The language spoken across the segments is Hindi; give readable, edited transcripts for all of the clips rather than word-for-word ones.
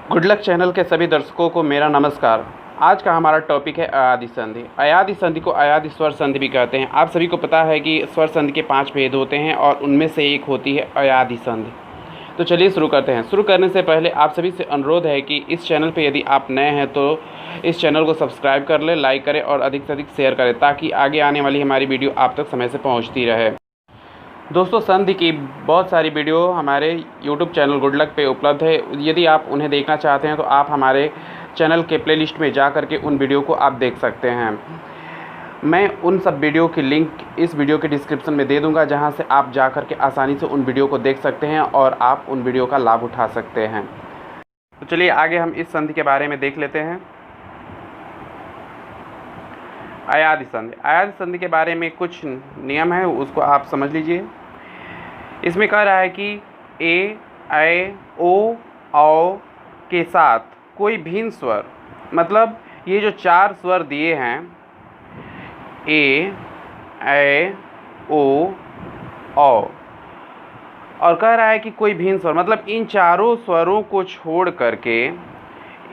गुड लक चैनल के सभी दर्शकों को मेरा नमस्कार। आज का हमारा टॉपिक है अयादि संधि। अयादि संधि को अयादि स्वर संधि भी कहते हैं। आप सभी को पता है कि स्वर संधि के 5 भेद होते हैं और उनमें से एक होती है अयादि संधि। तो चलिए शुरू करते हैं। शुरू करने से पहले आप सभी से अनुरोध है कि इस चैनल पर यदि आप नए हैं तो इस चैनल को सब्सक्राइब कर लें, लाइक करें और अधिक से अधिक शेयर करें ताकि आगे आने वाली हमारी वीडियो आप तक समय से पहुँचती रहे। दोस्तों, संधि की बहुत सारी वीडियो हमारे YouTube चैनल गुड लक पे उपलब्ध है। यदि आप उन्हें देखना चाहते हैं तो आप हमारे चैनल के प्लेलिस्ट में जा कर के उन वीडियो को आप देख सकते हैं। मैं उन सब वीडियो की लिंक इस वीडियो के डिस्क्रिप्शन में दे दूंगा, जहां से आप जा कर के आसानी से उन वीडियो को देख सकते हैं और आप उन वीडियो का लाभ उठा सकते हैं। तो चलिए आगे हम इस संधि के बारे में देख लेते हैं। अयादि संधि। अयादि संधि के बारे में कुछ नियम है, उसको आप समझ लीजिए। इसमें कह रहा है कि ए, ऐ, ओ, औ के साथ कोई भिन्न स्वर, मतलब ये जो 4 स्वर दिए हैं ए, ऐ, ओ, औ, और कह रहा है कि कोई भिन्न स्वर, मतलब इन चारों स्वरों को छोड़ करके,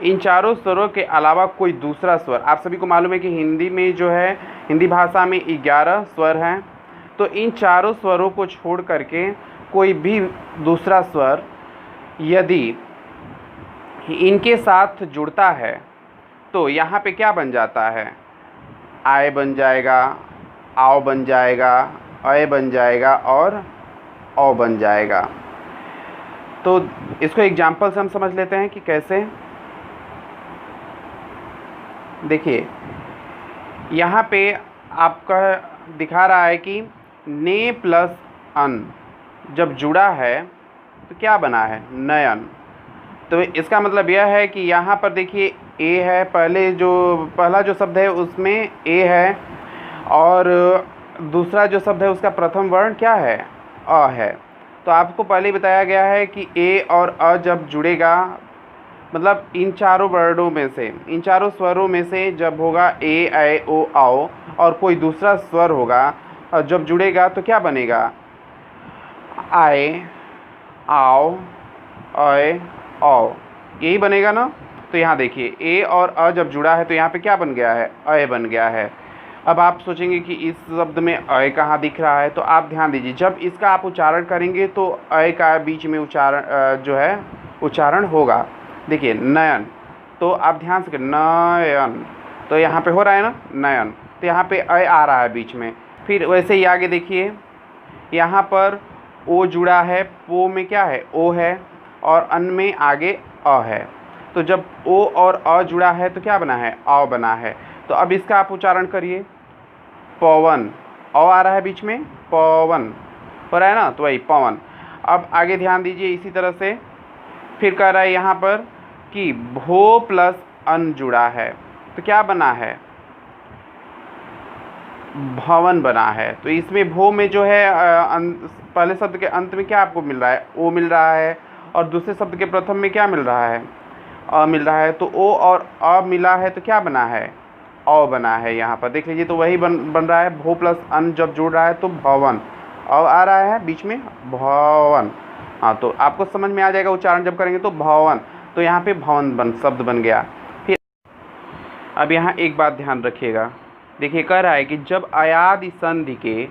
इन चारों स्वरों के अलावा कोई दूसरा स्वर। आप सभी को मालूम है कि हिंदी में जो है, हिंदी भाषा में 11 स्वर हैं। तो इन चारों स्वरों को छोड़ करके कोई भी दूसरा स्वर यदि इनके साथ जुड़ता है तो यहाँ पे क्या बन जाता है? आय बन जाएगा, आओ बन जाएगा, अय बन जाएगा और औ बन जाएगा। तो इसको एग्जाम्पल से हम समझ लेते हैं कि कैसे। देखिए, यहाँ पे आपका दिखा रहा है कि ने प्लस अन जब जुड़ा है तो क्या बना है? नयन। तो इसका मतलब यह है कि यहाँ पर देखिए ए है, पहला जो शब्द है उसमें ए है और दूसरा जो शब्द है उसका प्रथम वर्ण क्या है? अ है। तो आपको पहले बताया गया है कि ए और अ जब जुड़ेगा, मतलब इन चारों वर्णों में से, इन चारों स्वरों में से जब होगा ए, ऐ, ओ, औ और कोई दूसरा स्वर होगा और जब जुड़ेगा तो क्या बनेगा? आए, आओ, अय, औ, यही बनेगा ना। तो यहाँ देखिए ए और अ जब जुड़ा है तो यहाँ पे क्या बन गया है? अय बन गया है। अब आप सोचेंगे कि इस शब्द में अय कहाँ दिख रहा है, तो आप ध्यान दीजिए, जब इसका आप उच्चारण करेंगे तो अय का बीच में उच्चारण होगा। देखिए नयन, तो आप ध्यान से नयन, तो यहाँ पे हो रहा है ना नयन, तो यहाँ पे अय आ रहा है बीच में। फिर वैसे ही आगे देखिए, यहाँ पर ओ जुड़ा है, पो में क्या है? ओ है और अन में आगे अ है। तो जब ओ और अ जुड़ा है तो क्या बना है? औ बना है। तो अब इसका आप उच्चारण करिए, पवन, औ आ रहा है बीच में, पवन हो रहा है ना, तो वही पवन। अब आगे ध्यान दीजिए, इसी तरह से फिर कह रहा है यहाँ पर कि भो प्लस अन जुड़ा है तो क्या बना है? भवन बना है। तो इसमें भो में जो है पहले शब्द के अंत में क्या आपको मिल रहा है? ओ मिल रहा है और दूसरे शब्द के प्रथम में क्या मिल रहा है? अ मिल रहा है। तो ओ और अ मिला है तो क्या बना है? औ बना है। यहाँ पर देख लीजिए, तो वही बन रहा है, भो प्लस अन जब जुड़ रहा है तो भवन, औ आ रहा है बीच में, भवन। हाँ, तो आपको समझ में आ जाएगा उच्चारण जब करेंगे तो भवन, तो यहाँ पे भवन शब्द बन गया। फिर अब यहाँ एक बात ध्यान रखिएगा। देखिए, कह रहा है कि जब अयादि संधि के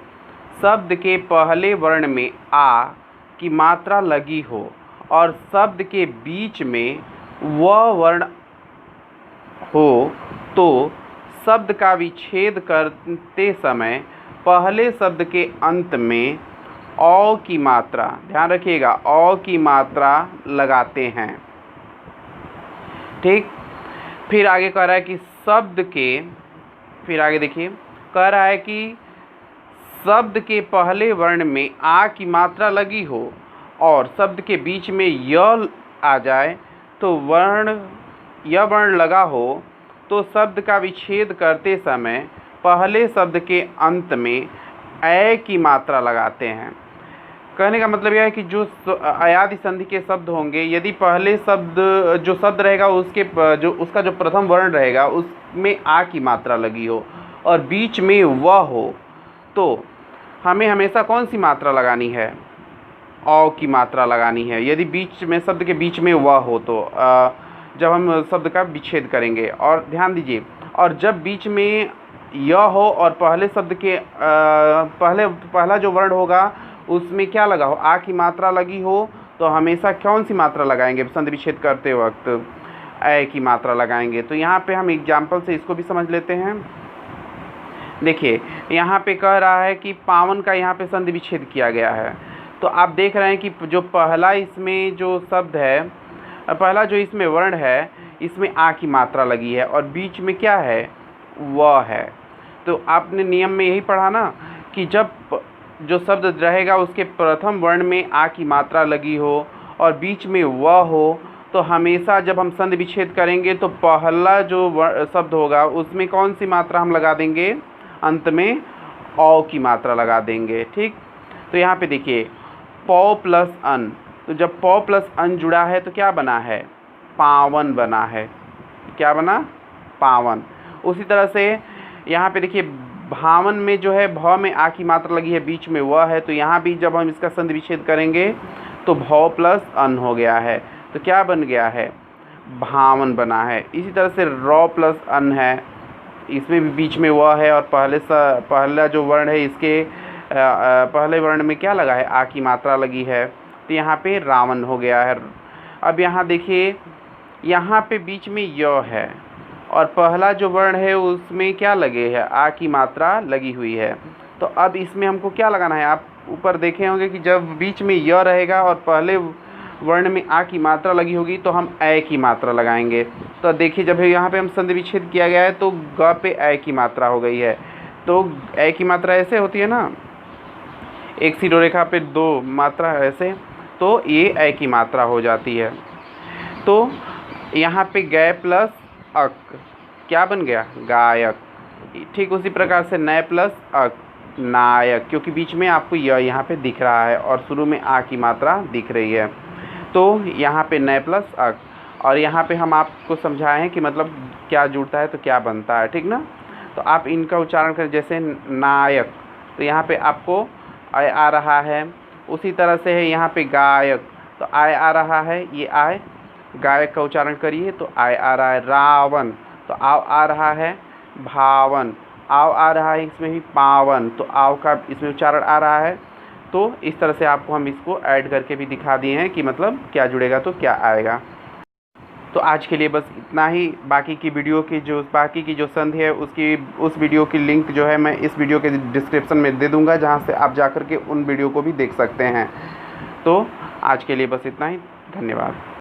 शब्द के पहले वर्ण में आ की मात्रा लगी हो और शब्द के बीच में वह वर्ण हो तो शब्द का विच्छेद करते समय पहले शब्द के अंत में औ की मात्रा, ध्यान रखिएगा, औ की मात्रा लगाते हैं। ठीक। फिर आगे कह रहा है कि फिर आगे देखिए, कह रहा है कि शब्द के पहले वर्ण में आ की मात्रा लगी हो और शब्द के बीच में य आ जाए तो यह वर्ण लगा हो तो शब्द का विच्छेद करते समय पहले शब्द के अंत में ऐ की मात्रा लगाते हैं। कहने का मतलब यह है कि जो अयादि संधि के शब्द होंगे, यदि पहले जो शब्द रहेगा उसका जो प्रथम वर्ण रहेगा उसमें आ की मात्रा लगी हो और बीच में वह हो, तो हमें हमेशा कौन सी मात्रा लगानी है? औ की मात्रा लगानी है। यदि बीच में शब्द के बीच में वह हो तो जब हम शब्द का विच्छेद करेंगे। और ध्यान दीजिए, और जब बीच में य हो और पहले शब्द के पहला जो वर्ण होगा उसमें क्या लगा हो, आ की मात्रा लगी हो, तो हमेशा कौन सी मात्रा लगाएंगे संधि विच्छेद करते वक्त, ए की मात्रा लगाएंगे। तो यहाँ पे हम एग्जाम्पल से इसको भी समझ लेते हैं। देखिए यहाँ पे कह रहा है कि पावन का यहाँ पे संधि विच्छेद किया गया है। तो आप देख रहे हैं कि जो पहला इसमें जो शब्द है, पहला जो इसमें वर्ण है, इसमें आ की मात्रा लगी है और बीच में क्या है, व है। तो आपने नियम में यही पढ़ा ना कि जब जो शब्द रहेगा उसके प्रथम वर्ण में आ की मात्रा लगी हो और बीच में व हो, तो हमेशा जब हम संधि विच्छेद करेंगे तो पहला जो शब्द होगा उसमें कौन सी मात्रा हम लगा देंगे, अंत में औ की मात्रा लगा देंगे। ठीक, तो यहाँ पे देखिए पौ प्लस अन, तो जब पौ प्लस अन जुड़ा है तो क्या बना है, पावन बना है। क्या बना, पावन। उसी तरह से यहाँ पे देखिए भावन में जो है भ में आ की मात्रा लगी है, बीच में व है, तो यहाँ भी जब हम इसका संधि विच्छेद करेंगे तो भौ प्लस अन हो गया है, तो क्या बन गया है, भावन बना है। इसी तरह से रौ प्लस अन है, इसमें भी बीच में व है और पहला जो वर्ण है इसके पहले वर्ण में क्या लगा है, आ की मात्रा लगी है, तो यहाँ पे रावण हो गया है। अब यहाँ देखिए, यहाँ पे बीच में य है और पहला जो वर्ण है उसमें क्या लगे है, आ की मात्रा लगी हुई है। तो अब इसमें हमको क्या लगाना है, आप ऊपर देखे होंगे कि जब बीच में य रहेगा और पहले वर्ण में आ की मात्रा लगी होगी तो हम ए की मात्रा लगाएंगे। तो देखिए जब यहाँ पे हम संधि विच्छेद किया गया है तो ग पे ए की मात्रा हो गई है। तो ए की मात्रा ऐसे होती है ना, एक सीधी रेखा पे दो मात्रा ऐसे, तो ये ए की मात्रा हो जाती है। तो यहाँ पे गए प्लस अक क्या बन गया, गायक। ठीक उसी प्रकार से नए प्लस अक, नायक, क्योंकि बीच में आपको यह यहाँ पे दिख रहा है और शुरू में आ की मात्रा दिख रही है। तो यहाँ पे नए प्लस अक, और यहाँ पे हम आपको समझाए हैं कि मतलब क्या जुड़ता है तो क्या बनता है। ठीक ना, तो आप इनका उच्चारण करें, जैसे नायक, तो यहाँ पे आपको आय आ रहा है। उसी तरह से है यहाँ पे गायक, तो आय आ रहा है, ये आय, गायक का उच्चारण करिए तो आय आ रहा है। रावण, तो आव आ रहा है। भावन, आव आ रहा है, इसमें भी पावन, तो आव का इसमें उच्चारण आ रहा है। तो इस तरह से आपको हम इसको ऐड करके भी दिखा दिए हैं कि मतलब क्या जुड़ेगा तो क्या आएगा। तो आज के लिए बस इतना ही। बाकी की जो संधि है उस वीडियो की लिंक जो है मैं इस वीडियो के डिस्क्रिप्शन में दे दूंगा, जहां से आप जाकर के उन वीडियो को भी देख सकते हैं। तो आज के लिए बस इतना ही, धन्यवाद।